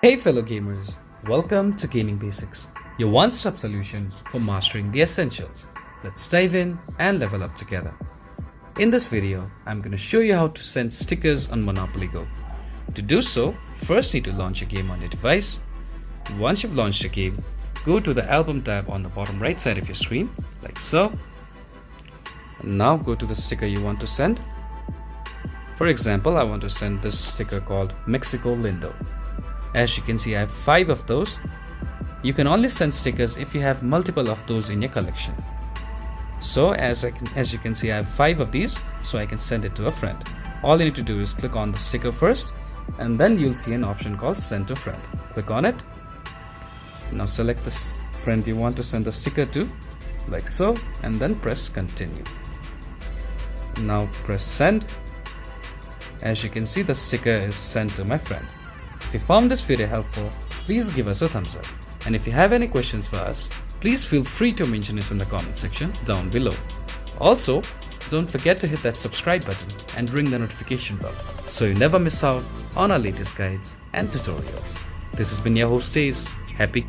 Hey fellow gamers, welcome to Gaming Basics, your one-stop solution for mastering the essentials. Let's dive in and level up together. In this video, I'm going to show you how to send stickers on Monopoly Go. To do so, first need to launch your game on your device. Once you've launched your game, go to the album tab on the bottom right side of your screen, like so. And now go to the sticker you want to send. For example, I want to send this sticker called Mexico Lindo. As you can see, I have 5 of those. You can only send stickers if you have multiple of those in your collection. So as you can see, I have 5 of these, so I can send it to a friend. All you need to do is click on the sticker first, and then you'll see an option called Send to Friend. Click on it. Now select the friend you want to send the sticker to, like so, and then press Continue. Now press Send. As you can see, the sticker is sent to my friend. If you found this video helpful, please give us a thumbs up. And if you have any questions for us, please feel free to mention us in the comment section down below. Also, don't forget to hit that subscribe button and ring the notification bell so you never miss out on our latest guides and tutorials. This has been your host Ace. Happy